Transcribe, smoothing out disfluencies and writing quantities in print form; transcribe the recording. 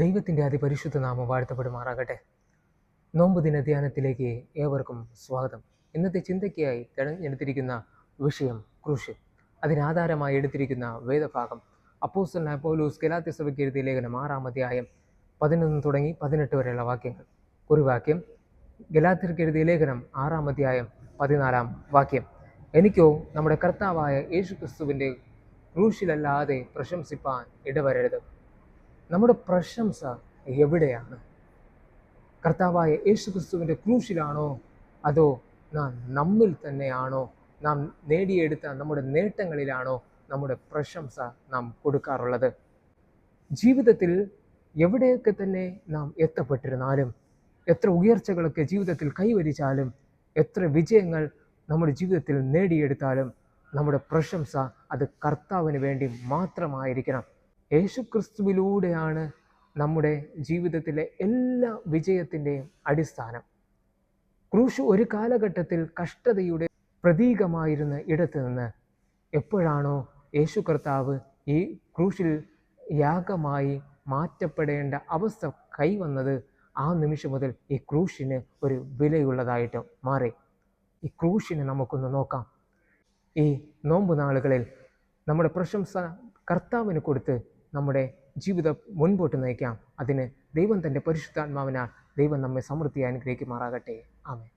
ദൈവത്തിൻ്റെ അതിപരിശുദ്ധ നാമം വാഴ്ത്തപ്പെടുമാറാകട്ടെ. നോമ്പ് ദിന ധ്യാനത്തിലേക്ക് ഏവർക്കും സ്വാഗതം. ഇന്നത്തെ ചിന്തയ്ക്കായി തിരഞ്ഞെടുത്തിരിക്കുന്ന വിഷയം ക്രൂശ്. അതിനാധാരമായി എടുത്തിരിക്കുന്ന വേദഭാഗം അപ്പോസ്തലനായ പൗലോസ് ഗലാത്യ സഭയ്ക്ക് എഴുതിയ ലേഖനം 6-ാം അധ്യായം 11 തുടങ്ങി 18 വരെയുള്ള വാക്യങ്ങൾ. ഒരു വാക്യം, ഗലാത്യർക്ക് എഴുതിയ ലേഖനം 6-ാം അധ്യായം 14-ാം വാക്യം. എനിക്കോ നമ്മുടെ കർത്താവായ യേശുക്രിസ്തുവിൻ്റെ ക്രൂശിലല്ലാതെ പ്രശംസിപ്പാൻ ഇടവരരുത്. നമ്മുടെ പ്രശംസ എവിടെയാണ്? കർത്താവായ യേശുക്രിസ്തുവിൻ്റെ ക്രൂശിലാണോ, അതോ നമ്മിൽ തന്നെയാണോ? നാം നേടിയെടുത്ത നമ്മുടെ നേട്ടങ്ങളിലാണോ നമ്മുടെ പ്രശംസ നാം കൊടുക്കാറുള്ളത്? ജീവിതത്തിൽ എവിടെയൊക്കെ തന്നെ നാം എത്തപ്പെട്ടിരുന്നാലും, എത്ര ഉയർച്ചകളൊക്കെ ജീവിതത്തിൽ കൈവരിച്ചാലും, എത്ര വിജയങ്ങൾ നമ്മുടെ ജീവിതത്തിൽ നേടിയെടുത്താലും, നമ്മുടെ പ്രശംസ അത് കർത്താവിന് വേണ്ടി മാത്രമായിരിക്കണം. യേശുക്രിസ്തുവിലൂടെയാണ് നമ്മുടെ ജീവിതത്തിലെ എല്ലാ വിജയത്തിൻ്റെയും അടിസ്ഥാനം. ക്രൂശ് ഒരു കാലഘട്ടത്തിൽ കഷ്ടതയുടെ പ്രതീകമായിരുന്ന ഇടത്ത് നിന്ന് എപ്പോഴാണോ യേശു കർത്താവ് ഈ ക്രൂശിൽ യാഗമായി മാറ്റപ്പെടേണ്ട അവസ്ഥ കൈവന്നത്, ആ നിമിഷം മുതൽ ഈ ക്രൂശിന് ഒരു വിലയുള്ളതായിട്ട് മാറി. ഈ ക്രൂശിനെ നമുക്കൊന്ന് നോക്കാം. ഈ നോമ്പ് നാളുകളിൽ നമ്മുടെ പ്രശംസ കർത്താവിന് കൊടുത്ത് നമ്മുടെ ജീവിതം മുൻപോട്ട് നയിക്കാം. അതിന് ദൈവം തൻ്റെ പരിശുദ്ധാത്മാവിനാൽ ദൈവം നമ്മെ സമൃദ്ധിയായി അനുഗ്രഹിക്കുമാറാകട്ടെ. ആമേൻ.